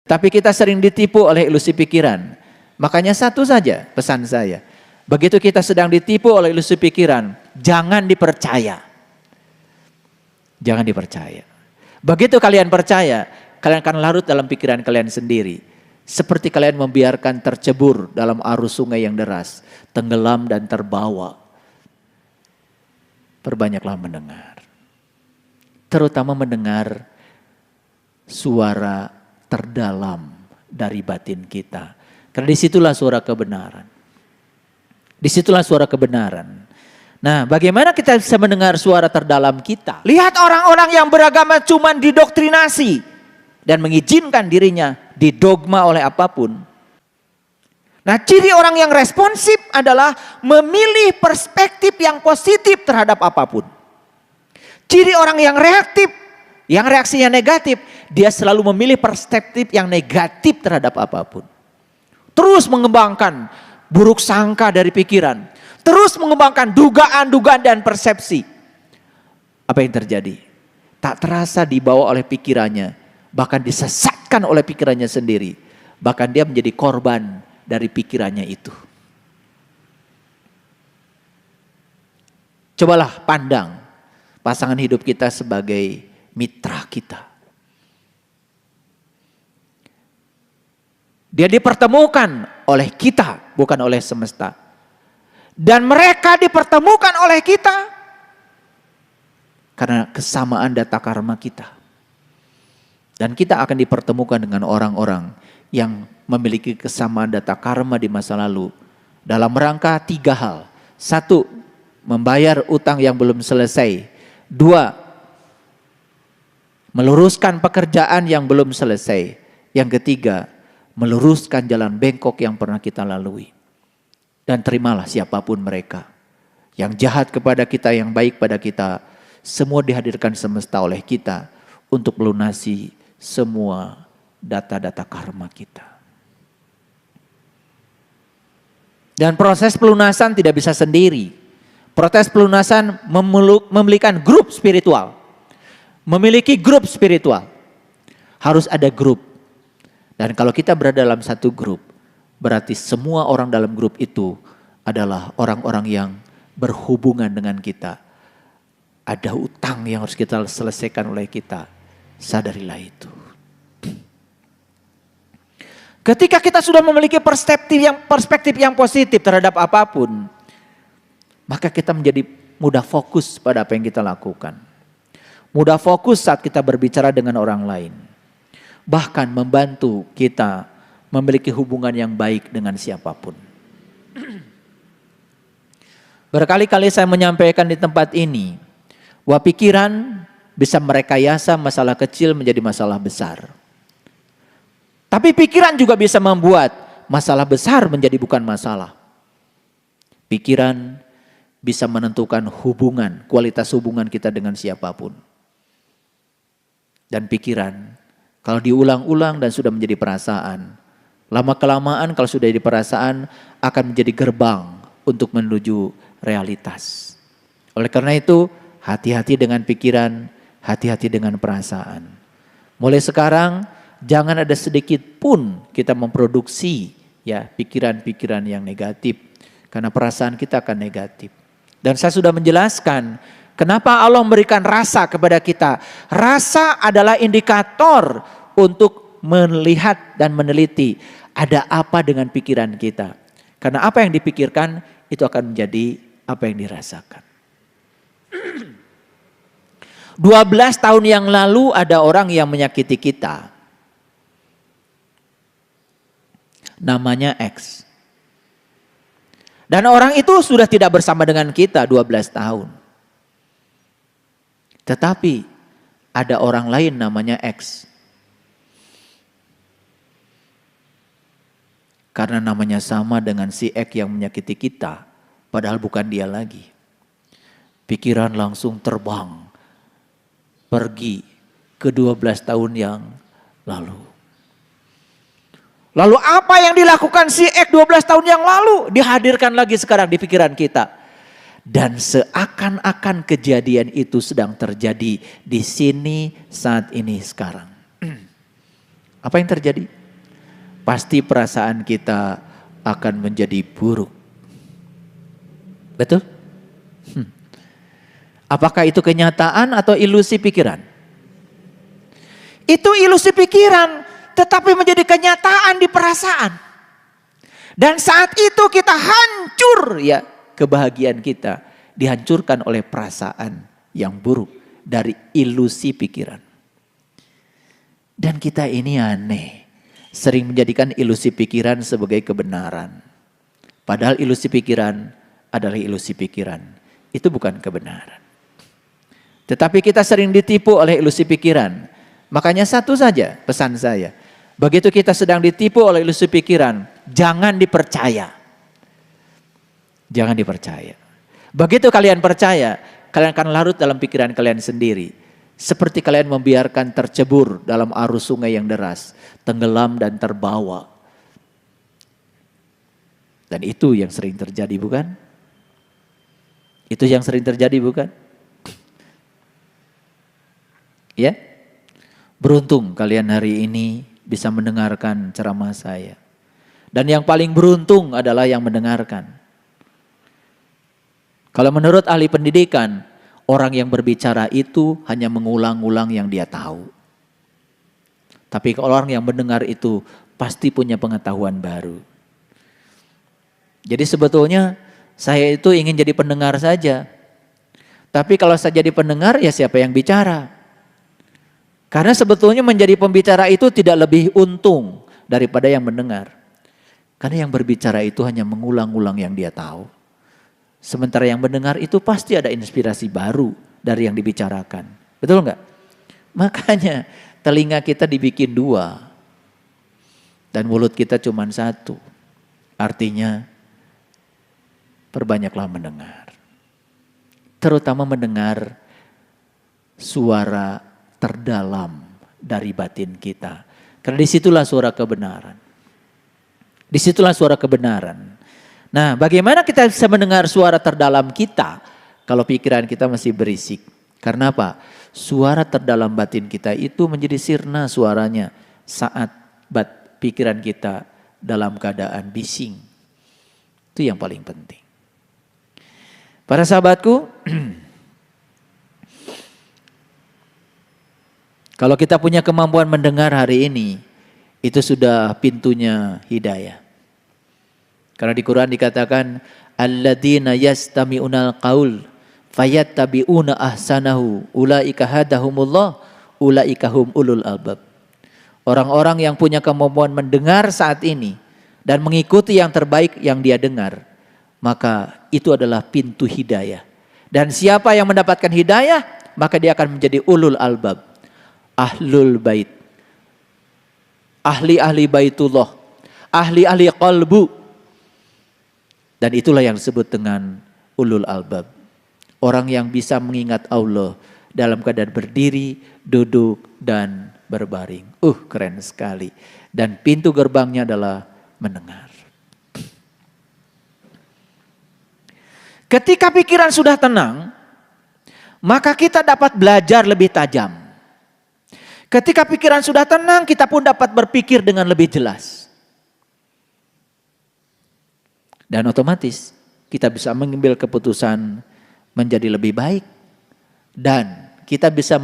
Tapi kita sering ditipu oleh ilusi pikiran. Makanya satu saja pesan saya. Begitu kita sedang ditipu oleh ilusi pikiran, jangan dipercaya. Jangan dipercaya. Begitu kalian percaya, kalian akan larut dalam pikiran kalian sendiri. Seperti kalian membiarkan tercebur dalam arus sungai yang deras, tenggelam dan terbawa. Perbanyaklah mendengar. Terutama mendengar suara terdalam dari batin kita. Karena disitulah suara kebenaran. Disitulah suara kebenaran. Nah, bagaimana kita bisa mendengar suara terdalam kita? Lihat orang-orang yang beragama cuma didoktrinasi dan mengizinkan dirinya didogma oleh apapun. Nah, ciri orang yang responsif adalah memilih perspektif yang positif terhadap apapun. Ciri orang yang reaktif, yang reaksinya negatif, dia selalu memilih perspektif yang negatif terhadap apapun. Terus mengembangkan buruk sangka dari pikiran. Terus mengembangkan dugaan-dugaan dan persepsi. Apa yang terjadi? Tak terasa dibawa oleh pikirannya. Bahkan disesatkan oleh pikirannya sendiri. Bahkan dia menjadi korban dari pikirannya itu. Cobalah pandang pasangan hidup kita sebagai mitra kita. Dia dipertemukan oleh kita, bukan oleh semesta. Dan mereka dipertemukan oleh kita karena kesamaan data karma kita. Dan kita akan dipertemukan dengan orang-orang yang memiliki kesamaan data karma di masa lalu. Dalam rangka 3 hal. 1, membayar utang yang belum selesai. 2, meluruskan pekerjaan yang belum selesai. Yang ketiga, meluruskan jalan bengkok yang pernah kita lalui. Dan terimalah siapapun mereka. Yang jahat kepada kita, yang baik pada kita. Semua dihadirkan semesta oleh kita. Untuk melunasi semua data-data karma kita. Dan proses pelunasan tidak bisa sendiri. Proses pelunasan memiliki grup spiritual. Memiliki grup spiritual. Harus ada grup. Dan kalau kita berada dalam satu grup, berarti semua orang dalam grup itu adalah orang-orang yang berhubungan dengan kita. Ada utang yang harus kita selesaikan oleh kita. Sadarilah itu. Ketika kita sudah memiliki perspektif yang positif terhadap apapun, maka kita menjadi mudah fokus pada apa yang kita lakukan. Mudah fokus saat kita berbicara dengan orang lain. Bahkan membantu kita memiliki hubungan yang baik dengan siapapun. Berkali-kali saya menyampaikan di tempat ini, bahwa pikiran bisa merekayasa masalah kecil menjadi masalah besar. Tapi pikiran juga bisa membuat masalah besar menjadi bukan masalah. Pikiran bisa menentukan hubungan, kualitas hubungan kita dengan siapapun. Dan pikiran, kalau diulang-ulang dan sudah menjadi perasaan, lama-kelamaan kalau sudah jadi perasaan akan menjadi gerbang untuk menuju realitas. Oleh karena itu, hati-hati dengan pikiran, hati-hati dengan perasaan. Mulai sekarang, jangan ada sedikit pun kita memproduksi ya pikiran-pikiran yang negatif. Karena perasaan kita akan negatif. Dan saya sudah menjelaskan kenapa Allah memberikan rasa kepada kita. Rasa adalah indikator untuk melihat dan meneliti ada apa dengan pikiran kita. Karena apa yang dipikirkan itu akan menjadi apa yang dirasakan. 12 tahun yang lalu ada orang yang menyakiti kita. Namanya X. Dan orang itu sudah tidak bersama dengan kita 12 tahun. Tetapi ada orang lain namanya X. Karena namanya sama dengan si X yang menyakiti kita. Padahal bukan dia lagi. Pikiran langsung terbang. Pergi ke 12 tahun yang lalu. Lalu apa yang dilakukan si X 12 tahun yang lalu? Dihadirkan lagi sekarang di pikiran kita. Dan seakan-akan kejadian itu sedang terjadi di sini saat ini sekarang. Apa yang terjadi? pasti perasaan kita akan menjadi buruk. Betul? Apakah itu kenyataan atau ilusi pikiran? Itu ilusi pikiran, tetapi menjadi kenyataan di perasaan. Dan saat itu kita hancur, ya, kebahagiaan kita dihancurkan oleh perasaan yang buruk dari ilusi pikiran. Dan kita ini aneh, sering menjadikan ilusi pikiran sebagai kebenaran. Padahal ilusi pikiran adalah ilusi pikiran, itu bukan kebenaran. Tetapi kita sering ditipu oleh ilusi pikiran. Makanya satu saja pesan saya, begitu kita sedang ditipu oleh ilusi pikiran, jangan dipercaya. Jangan dipercaya. Begitu kalian percaya, kalian akan larut dalam pikiran kalian sendiri. Seperti kalian membiarkan tercebur dalam arus sungai yang deras, tenggelam dan terbawa. Dan itu yang sering terjadi, bukan? Itu yang sering terjadi, bukan? Ya? Beruntung kalian hari ini bisa mendengarkan ceramah saya. Dan yang paling beruntung adalah yang mendengarkan. Kalau menurut ahli pendidikan, orang yang berbicara itu hanya mengulang-ulang yang dia tahu. Tapi kalau orang yang mendengar itu pasti punya pengetahuan baru. Jadi sebetulnya saya itu ingin jadi pendengar saja. Tapi kalau saya jadi pendengar, ya siapa yang bicara? Karena sebetulnya menjadi pembicara itu tidak lebih untung daripada yang mendengar. Karena yang berbicara itu hanya mengulang-ulang yang dia tahu. Sementara yang mendengar itu pasti ada inspirasi baru dari yang dibicarakan. Betul enggak? Makanya telinga kita dibikin dua. Dan mulut kita cuma satu. Artinya perbanyaklah mendengar. Terutama mendengar suara terdalam dari batin kita. Karena disitulah suara kebenaran. Disitulah suara kebenaran. Nah, bagaimana kita bisa mendengar suara terdalam kita kalau pikiran kita masih berisik? Karena apa? Suara terdalam batin kita itu menjadi sirna suaranya saat pikiran kita dalam keadaan bising. Itu yang paling penting. Para sahabatku, kalau kita punya kemampuan mendengar hari ini, itu sudah pintunya hidayah. Karena di Quran dikatakan, alladzina yastami'unal qaul fayattabi'una ahsanahu ulaika hadahumullah ulaika hum ulul albab. Orang-orang yang punya kemampuan mendengar saat ini dan mengikuti yang terbaik yang dia dengar, maka itu adalah pintu hidayah. Dan siapa yang mendapatkan hidayah, maka dia akan menjadi ulul albab. Ahlul bait, ahli-ahli baitullah, ahli-ahli qalbu. Dan itulah yang disebut dengan ulul albab. Orang yang bisa mengingat Allah dalam keadaan berdiri, duduk, dan berbaring. Keren sekali. Dan pintu gerbangnya adalah mendengar. Ketika pikiran sudah tenang, maka kita dapat belajar lebih tajam. Ketika pikiran sudah tenang, kita pun dapat berpikir dengan lebih jelas. Dan otomatis kita bisa mengambil keputusan menjadi lebih baik. Dan kita bisa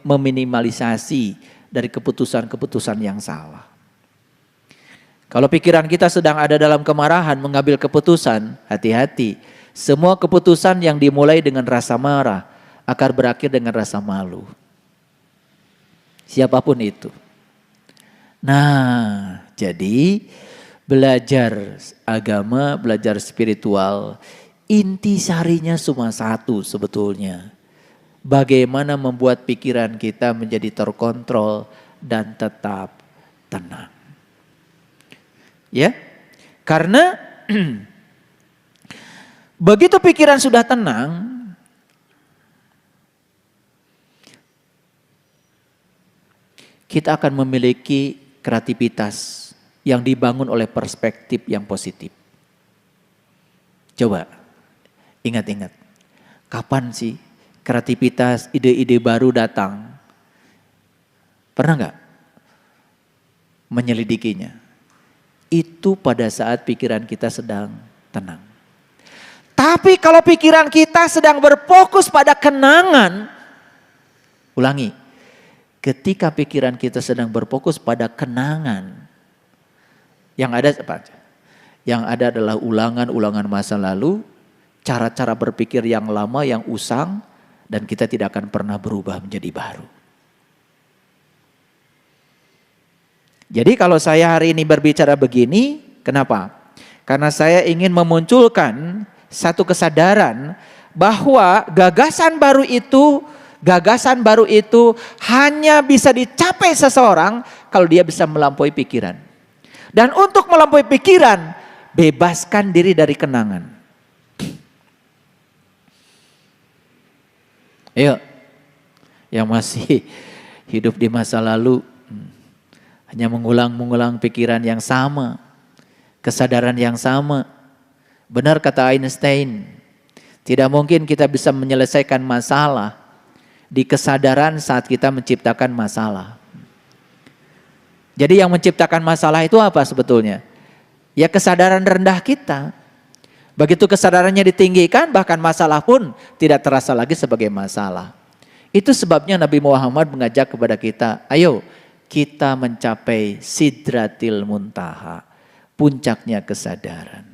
meminimalisasi dari keputusan-keputusan yang salah. Kalau pikiran kita sedang ada dalam kemarahan mengambil keputusan, hati-hati. Semua keputusan yang dimulai dengan rasa marah akan berakhir dengan rasa malu. Siapapun itu. Nah, jadi belajar agama, belajar spiritual, inti sarinya cuma satu sebetulnya. Bagaimana membuat pikiran kita menjadi terkontrol dan tetap tenang. Ya, karena begitu pikiran sudah tenang, kita akan memiliki kreativitas yang dibangun oleh perspektif yang positif. Coba ingat-ingat, kapan sih kreativitas, ide-ide baru datang? Pernah nggak menyelidikinya? itu pada saat pikiran kita sedang tenang. Tapi kalau pikiran kita sedang berfokus pada kenangan, ulangi, ketika pikiran kita sedang berfokus pada kenangan, yang ada apa? Yang ada adalah ulangan-ulangan masa lalu, cara-cara berpikir yang lama, yang usang, dan kita tidak akan pernah berubah menjadi baru. Jadi kalau saya hari ini berbicara begini, kenapa? Karena saya ingin memunculkan satu kesadaran bahwa gagasan baru itu hanya bisa dicapai seseorang kalau dia bisa melampaui pikiran. Dan untuk melampaui pikiran, bebaskan diri dari kenangan. Ayo, yang masih hidup di masa lalu, hanya mengulang-mengulang pikiran yang sama, kesadaran yang sama. Benar kata Einstein, tidak mungkin kita bisa menyelesaikan masalah di kesadaran saat kita menciptakan masalah. Jadi yang menciptakan masalah itu apa sebetulnya? Ya kesadaran rendah kita. Begitu kesadarannya ditinggikan, bahkan masalah pun tidak terasa lagi sebagai masalah. Itu sebabnya Nabi Muhammad mengajak kepada kita, ayo kita mencapai sidratil muntaha, puncaknya kesadaran.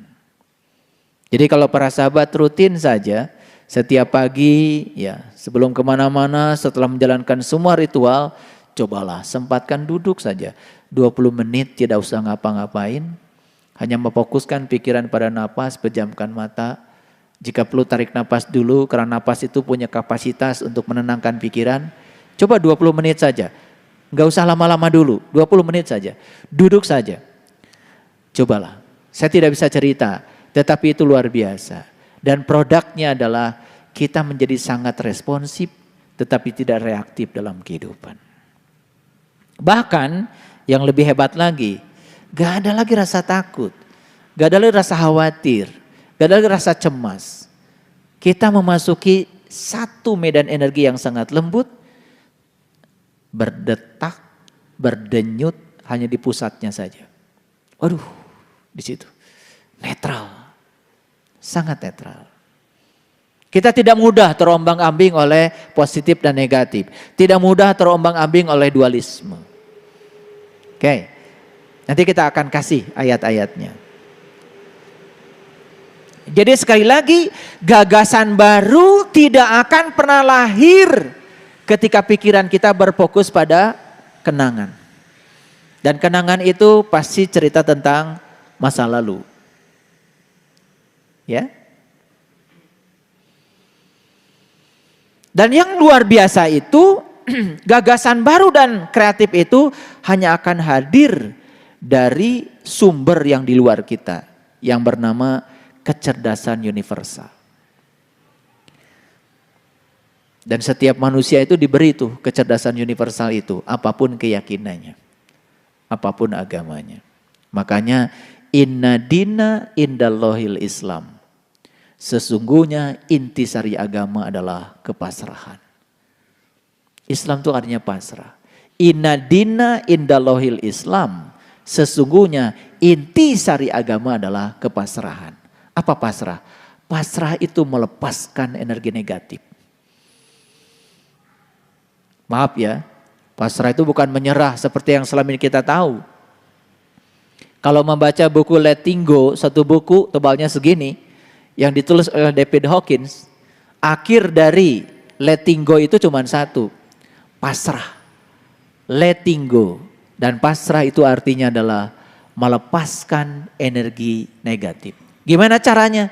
Jadi kalau para sahabat rutin saja, setiap pagi ya sebelum kemana-mana setelah menjalankan semua ritual, cobalah sempatkan duduk saja. 20 menit tidak usah ngapa-ngapain, hanya memfokuskan pikiran pada napas, pejamkan mata. Jika perlu tarik napas dulu karena napas itu punya kapasitas untuk menenangkan pikiran. Coba 20 menit saja. Enggak usah lama-lama dulu, 20 menit saja. Duduk saja. Cobalah. Saya tidak bisa cerita, tetapi itu luar biasa. Dan produknya adalah kita menjadi sangat responsif, tetapi tidak reaktif dalam kehidupan. Bahkan yang lebih hebat lagi, gak ada lagi rasa takut, gak ada lagi rasa khawatir, gak ada lagi rasa cemas. Kita memasuki satu medan energi yang sangat lembut, berdetak, berdenyut hanya di pusatnya saja. Waduh, di situ netral, sangat netral. Kita tidak mudah terombang-ambing oleh positif dan negatif, tidak mudah terombang-ambing oleh dualisme. Oke, nanti kita akan kasih ayat-ayatnya. Jadi sekali lagi, gagasan baru tidak akan pernah lahir ketika pikiran kita berfokus pada kenangan. Dan kenangan itu pasti cerita tentang masa lalu. Ya. Dan yang luar biasa itu, gagasan baru dan kreatif itu hanya akan hadir dari sumber yang di luar kita, yang bernama kecerdasan universal. Dan setiap manusia itu diberi tuh kecerdasan universal itu, apapun keyakinannya, apapun agamanya. Makanya inna dina indallahil Islam. Sesungguhnya intisari agama adalah kepasrahan. Islam itu artinya pasrah. Inna dina indallahil Islam. Sesungguhnya intisari agama adalah kepasrahan. Apa pasrah? Pasrah itu melepaskan energi negatif. Maaf ya, pasrah itu bukan menyerah seperti yang selama ini kita tahu. Kalau membaca buku Letting Go, satu buku tebalnya segini, yang ditulis oleh David Hawkins, akhir dari Letting Go itu cuma satu, pasrah. Letting go. Dan pasrah itu artinya adalah melepaskan energi negatif. Gimana caranya?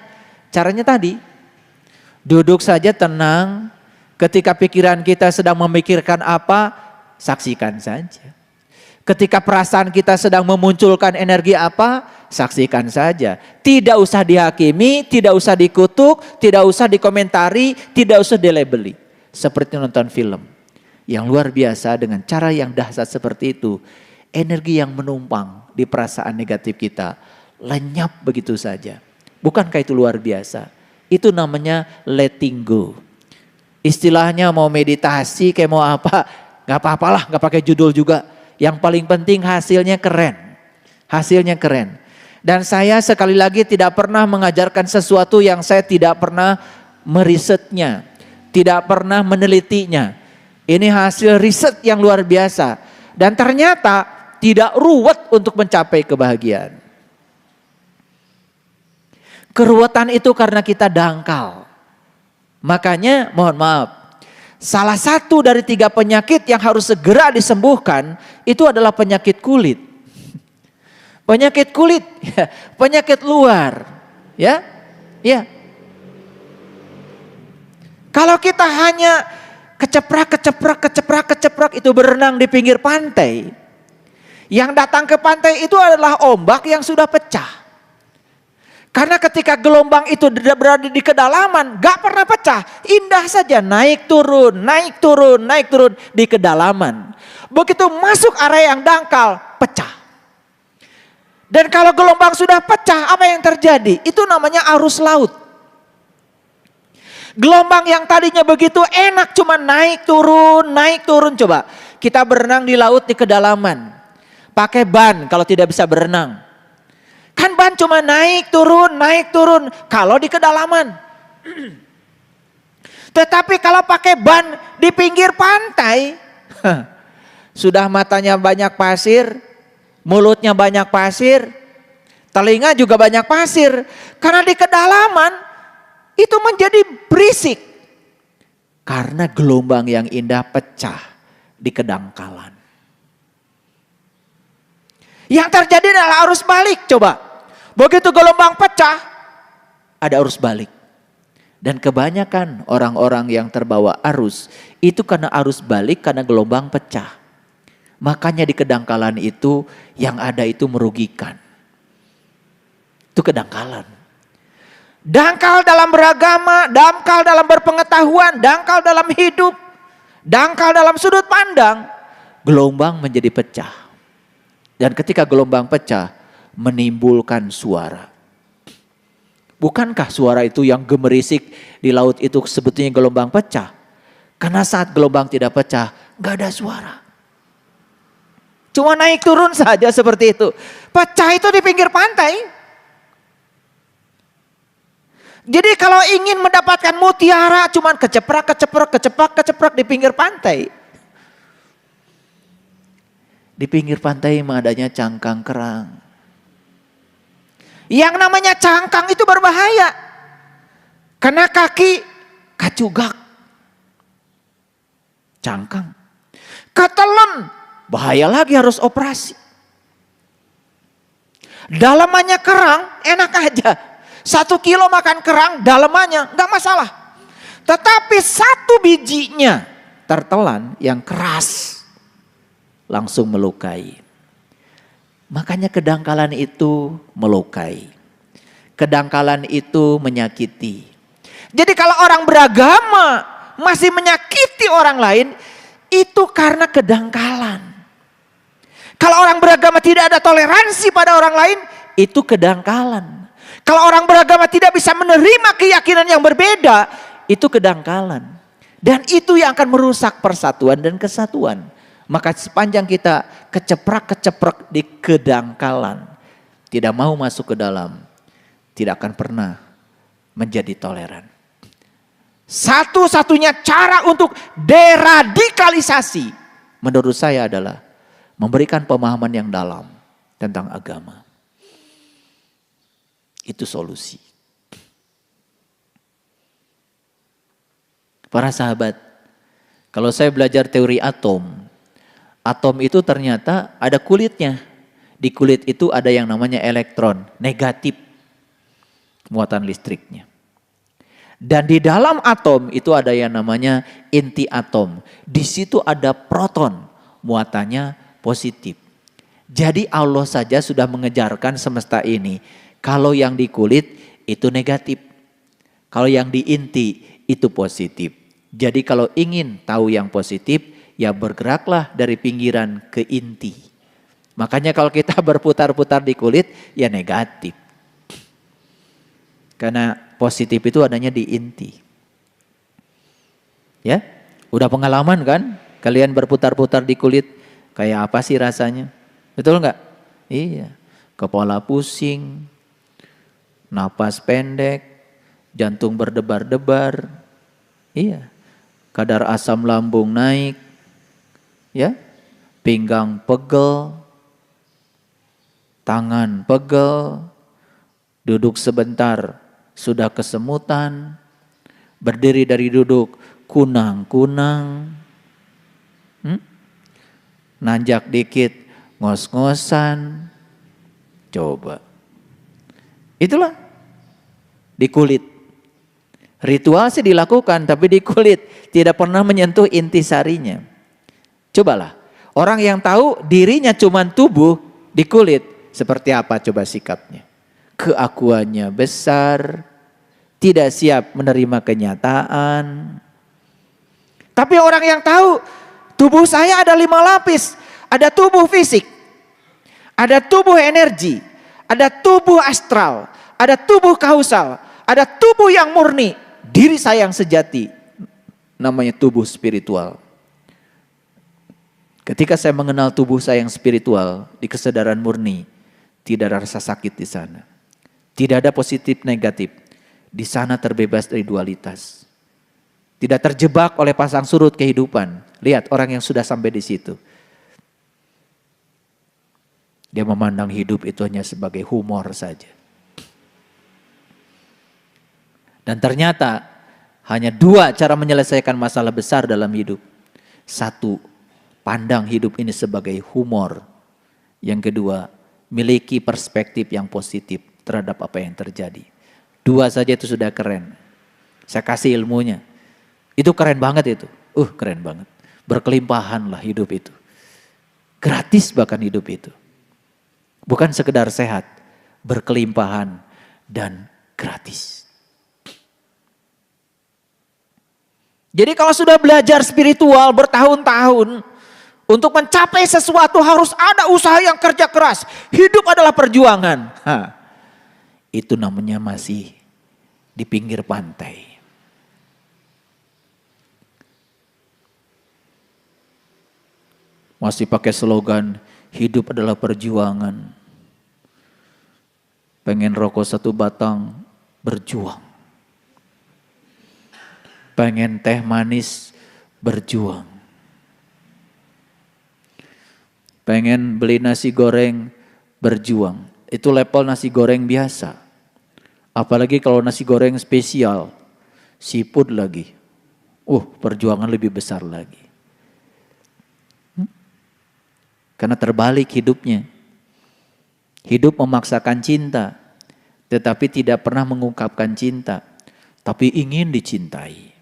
Caranya tadi, duduk saja tenang. Ketika pikiran kita sedang memikirkan apa, saksikan saja. Ketika perasaan kita sedang memunculkan energi apa, saksikan saja. Tidak usah dihakimi, tidak usah dikutuk, tidak usah dikomentari, tidak usah dilabeli. Seperti nonton film. Yang luar biasa dengan cara yang dahsyat seperti itu, energi yang menumpang di perasaan negatif kita lenyap begitu saja. Bukankah itu luar biasa? Itu namanya letting go. Istilahnya mau meditasi kayak mau apa, gak apa-apalah, gak pakai judul juga. Yang paling penting hasilnya keren. Hasilnya keren. Dan saya sekali lagi tidak pernah mengajarkan sesuatu yang saya tidak pernah merisetnya, tidak pernah menelitinya. Ini hasil riset yang luar biasa. Dan ternyata tidak ruwet untuk mencapai kebahagiaan. Keruwetan itu karena kita dangkal. Makanya mohon maaf, salah satu dari 3 penyakit yang harus segera disembuhkan itu adalah penyakit kulit. Penyakit kulit, penyakit luar, ya. Kalau kita hanya keceprak itu berenang di pinggir pantai, yang datang ke pantai itu adalah ombak yang sudah pecah. Karena ketika gelombang itu berada di kedalaman, gak pernah pecah, indah saja naik turun di kedalaman. Begitu masuk area yang dangkal, pecah. Dan kalau gelombang sudah pecah, apa yang terjadi? Itu namanya arus laut. Gelombang yang tadinya begitu enak cuma naik turun. Coba kita berenang di laut di kedalaman. Pakai ban kalau tidak bisa berenang. Kan ban cuma naik turun kalau di kedalaman. Tetapi kalau pakai ban di pinggir pantai, sudah matanya banyak pasir, mulutnya banyak pasir, telinga juga banyak pasir. Karena di kedalaman itu menjadi berisik. Karena gelombang yang indah pecah di kedangkalan. Yang terjadi adalah arus balik, coba. Begitu gelombang pecah, ada arus balik. Dan kebanyakan orang-orang yang terbawa arus, itu karena arus balik, karena gelombang pecah. Makanya di kedangkalan itu yang ada itu merugikan. Itu kedangkalan. Dangkal dalam beragama, dangkal dalam berpengetahuan, dangkal dalam hidup, dangkal dalam sudut pandang. Gelombang menjadi pecah. Dan ketika gelombang pecah, menimbulkan suara. Bukankah suara itu yang gemerisik di laut itu sebetulnya gelombang pecah? Karena saat gelombang tidak pecah, gak ada suara. Cuma naik turun saja seperti itu. Pecah itu di pinggir pantai. Jadi kalau ingin mendapatkan mutiara cuma keceprek di pinggir pantai. Di pinggir pantai memang adanya cangkang kerang. Yang namanya cangkang itu berbahaya. Kena kaki kacugak. Cangkang. Ketelen. Bahaya lagi harus operasi. Dalamannya kerang enak aja. 1 kilo makan kerang dalamannya gak masalah. Tetapi 1 bijinya tertelan yang keras langsung melukai. Makanya kedangkalan itu melukai. Kedangkalan itu menyakiti. Jadi kalau orang beragama masih menyakiti orang lain, itu karena kedangkalan. Kalau orang beragama tidak ada toleransi pada orang lain, itu kedangkalan. Kalau orang beragama tidak bisa menerima keyakinan yang berbeda, itu kedangkalan. Dan itu yang akan merusak persatuan dan kesatuan. Maka sepanjang kita keceprek di kedangkalan, tidak mau masuk ke dalam, tidak akan pernah menjadi toleran. Satu-satunya cara untuk deradikalisasi menurut saya adalah memberikan pemahaman yang dalam tentang agama. Itu solusi. Para sahabat, kalau saya belajar teori atom itu ternyata ada kulitnya. Di kulit itu ada yang namanya elektron, negatif muatan listriknya. Dan di dalam atom itu ada yang namanya inti atom. Di situ ada proton, muatannya positif. Jadi Allah saja sudah mengejarkan semesta ini. Kalau yang di kulit itu negatif. Kalau yang di inti itu positif. Jadi kalau ingin tahu yang positif, ya bergeraklah dari pinggiran ke inti. Makanya kalau kita berputar-putar di kulit, ya negatif. Karena positif itu adanya di inti. Ya, udah pengalaman kan? Kalian berputar-putar di kulit, kayak apa sih rasanya? Betul nggak? Iya. kepala pusing, napas pendek, jantung berdebar-debar, iya, kadar asam lambung naik, ya, pinggang pegel, tangan pegel, duduk sebentar sudah kesemutan, berdiri dari duduk kunang-kunang, nanjak dikit ngos-ngosan. Coba, itulah di kulit. Ritual sih dilakukan, tapi di kulit tidak pernah menyentuh intisarinya. Cobalah, orang yang tahu dirinya cuma tubuh, di kulit seperti apa coba sikapnya? Keakuannya besar, tidak siap menerima kenyataan. Tapi orang yang tahu tubuh saya ada 5 lapis, ada tubuh fisik, ada tubuh energi, ada tubuh astral, ada tubuh kausal, ada tubuh yang murni, diri saya yang sejati, namanya tubuh spiritual. Ketika saya mengenal tubuh saya yang spiritual di kesadaran murni, tidak ada rasa sakit di sana. Tidak ada positif negatif. Di sana terbebas dari dualitas. Tidak terjebak oleh pasang surut kehidupan. Lihat orang yang sudah sampai di situ. Dia memandang hidup itu hanya sebagai humor saja. Dan ternyata hanya 2 cara menyelesaikan masalah besar dalam hidup. 1, pandang hidup ini sebagai humor. Yang kedua, miliki perspektif yang positif terhadap apa yang terjadi. 2 saja itu sudah keren. Saya kasih ilmunya. Itu keren banget itu. Keren banget. Berkelimpahan lah hidup itu. Gratis bahkan hidup itu. Bukan sekedar sehat. Berkelimpahan dan gratis. Jadi kalau sudah belajar spiritual bertahun-tahun, untuk mencapai sesuatu harus ada usaha yang kerja keras. Hidup adalah perjuangan. Itu namanya masih di pinggir pantai. Masih pakai slogan, hidup adalah perjuangan. Pengen rokok 1 batang, berjuang. Pengen teh manis, berjuang. Pengen beli nasi goreng, berjuang. Itu level nasi goreng biasa. Apalagi kalau nasi goreng spesial, seafood lagi. Perjuangan lebih besar lagi. Karena terbalik hidupnya. Hidup memaksakan cinta, tetapi tidak pernah mengungkapkan cinta, tapi ingin dicintai.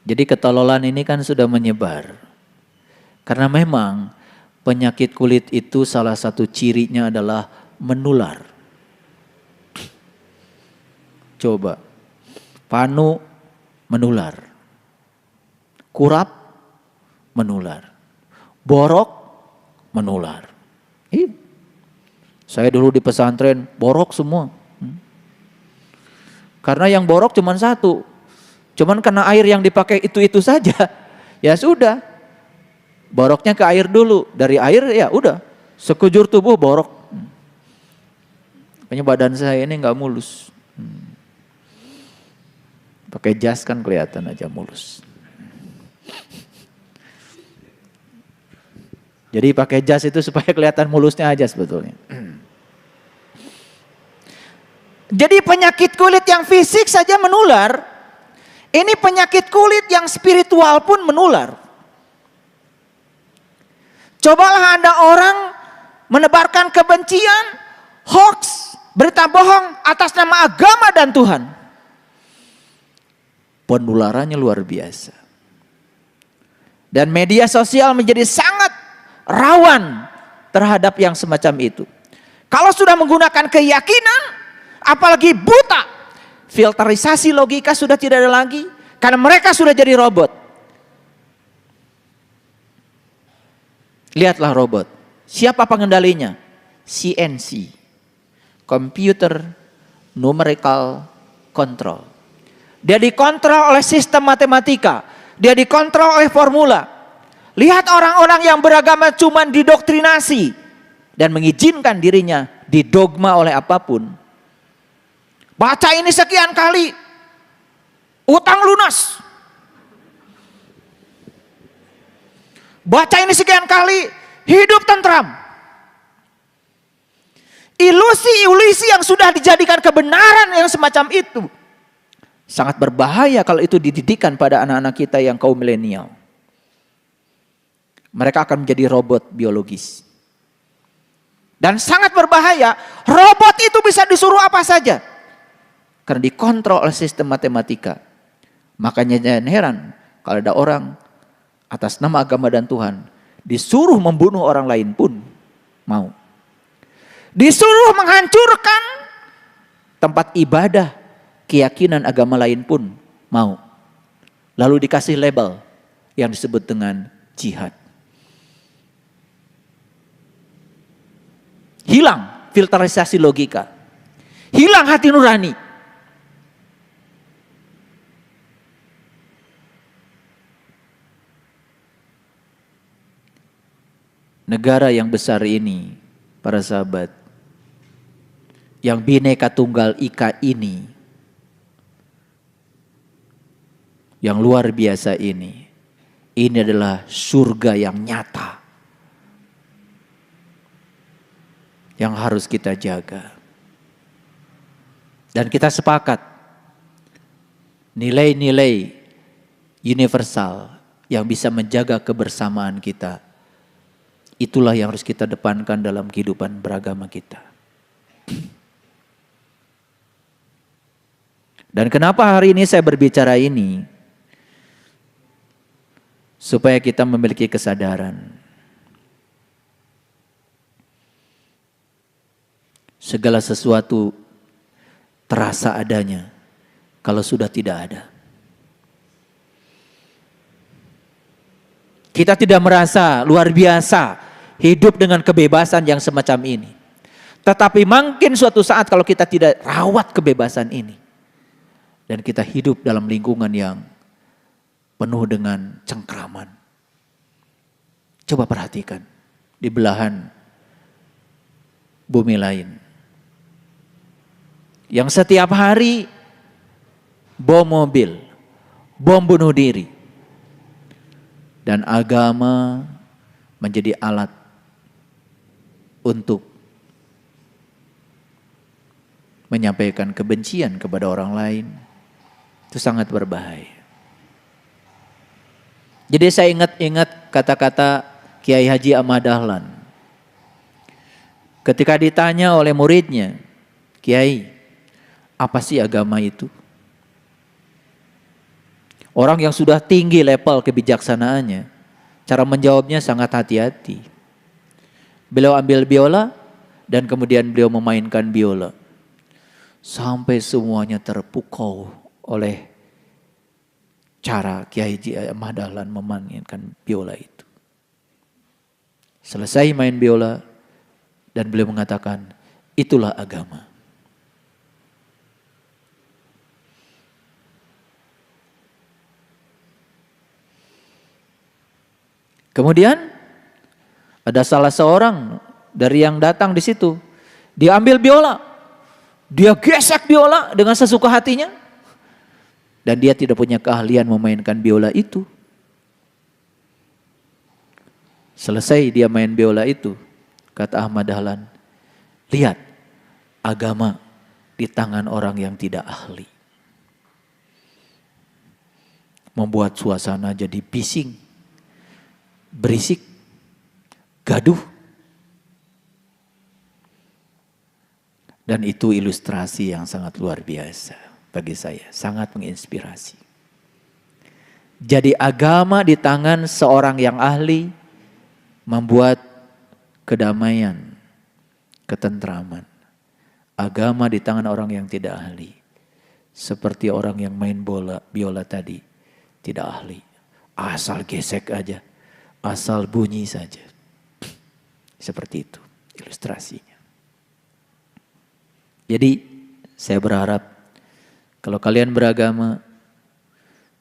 Jadi ketololan ini kan sudah menyebar. Karena memang penyakit kulit itu salah satu cirinya adalah menular. Coba, panu menular, kurap menular, borok menular. Saya dulu di pesantren borok semua. Karena yang borok cuma 1. Cuman karena air yang dipakai itu saja. Ya sudah. Boroknya ke air dulu. Dari air ya udah. Sekujur tubuh borok. Makanya badan saya ini gak mulus. Pakai jas kan kelihatan aja mulus. Jadi pakai jas itu supaya kelihatan mulusnya aja sebetulnya. Jadi penyakit kulit yang fisik saja menular. Ini penyakit kulit yang spiritual pun menular. Cobalah Anda orang menebarkan kebencian, hoax, berita bohong atas nama agama dan Tuhan. Penularannya luar biasa. Dan media sosial menjadi sangat rawan terhadap yang semacam itu. Kalau sudah menggunakan keyakinan, apalagi buta, filterisasi logika sudah tidak ada lagi. Karena mereka sudah jadi robot. Lihatlah robot. Siapa pengendalinya? CNC. Computer Numerical Control. Dia dikontrol oleh sistem matematika. Dia dikontrol oleh formula. Lihat orang-orang yang beragama cuma didoktrinasi dan mengizinkan dirinya didogma oleh apapun. Baca ini sekian kali, utang lunas. Baca ini sekian kali, hidup tentram. Ilusi-ilusi yang sudah dijadikan kebenaran yang semacam itu sangat berbahaya kalau itu dididikan pada anak-anak kita yang kaum milenial. Mereka akan menjadi robot biologis. Dan sangat berbahaya, robot itu bisa disuruh apa saja. Karena dikontrol oleh sistem matematika. Makanya jangan heran kalau ada orang atas nama agama dan Tuhan disuruh membunuh orang lain pun mau. Disuruh menghancurkan tempat ibadah, keyakinan agama lain pun mau. Lalu dikasih label yang disebut dengan jihad. Hilang filterisasi logika. Hilang hati nurani. Negara yang besar ini, para sahabat, yang Bhinneka Tunggal Ika ini, yang luar biasa ini adalah surga yang nyata. Yang harus kita jaga. Dan kita sepakat nilai-nilai universal yang bisa menjaga kebersamaan kita, itulah yang harus kita depankan dalam kehidupan beragama kita. Dan kenapa hari ini saya berbicara ini? Supaya kita memiliki kesadaran. Segala sesuatu terasa adanya kalau sudah tidak ada. Kita tidak merasa luar biasa hidup dengan kebebasan yang semacam ini. Tetapi mungkin suatu saat kalau kita tidak rawat kebebasan ini. Dan kita hidup dalam lingkungan yang penuh dengan cengkraman. Coba perhatikan di belahan bumi lain. Yang setiap hari bom mobil, bom bunuh diri. Dan agama menjadi alat untuk menyampaikan kebencian kepada orang lain. Itu sangat berbahaya. Jadi saya ingat kata-kata Kiai Haji Ahmad Dahlan. Ketika ditanya oleh muridnya, Kiai, apa sih agama itu? Orang yang sudah tinggi level kebijaksanaannya, cara menjawabnya sangat hati-hati. Beliau ambil biola dan kemudian beliau memainkan biola. Sampai semuanya terpukau oleh cara Kiai Haji Ahmad Dahlan memainkan biola itu. Selesai main biola dan beliau mengatakan, itulah agama. Kemudian ada salah seorang dari yang datang di situ. Dia ambil biola. Dia gesek biola dengan sesuka hatinya. Dan dia tidak punya keahlian memainkan biola itu. Selesai dia main biola itu, kata Ahmad Dahlan, lihat agama di tangan orang yang tidak ahli. Membuat suasana jadi bising, berisik, gaduh. Dan itu ilustrasi yang sangat luar biasa bagi saya, sangat menginspirasi. Jadi agama di tangan seorang yang ahli membuat kedamaian, ketentraman. Agama di tangan orang yang tidak ahli, seperti orang yang main biola tadi, tidak ahli. Asal gesek aja, asal bunyi saja. Seperti itu ilustrasinya. Jadi saya berharap kalau kalian beragama,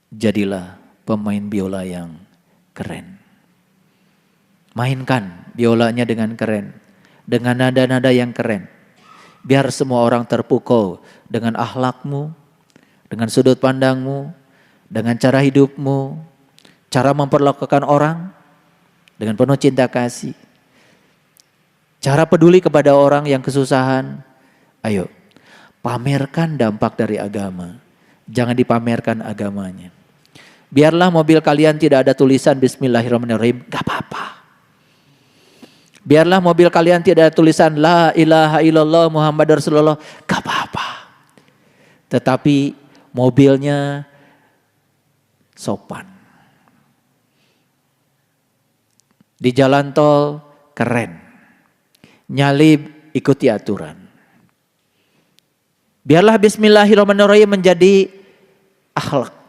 jadilah pemain biola yang keren. Mainkan biolanya dengan keren, dengan nada-nada yang keren. Biar semua orang terpukau dengan akhlakmu, dengan sudut pandangmu, dengan cara hidupmu, cara memperlakukan orang dengan penuh cinta kasih. Cara peduli kepada orang yang kesusahan. Ayo, pamerkan dampak dari agama. Jangan dipamerkan agamanya. Biarlah mobil kalian tidak ada tulisan Bismillahirrahmanirrahim, gak apa-apa. Biarlah mobil kalian tidak ada tulisan La ilaha illallah Muhammad Rasulullah, gak apa-apa. Tetapi mobilnya sopan. Di jalan tol keren. Nyalib ikuti aturan. Biarlah Bismillahirrahmanirrahim menjadi akhlak.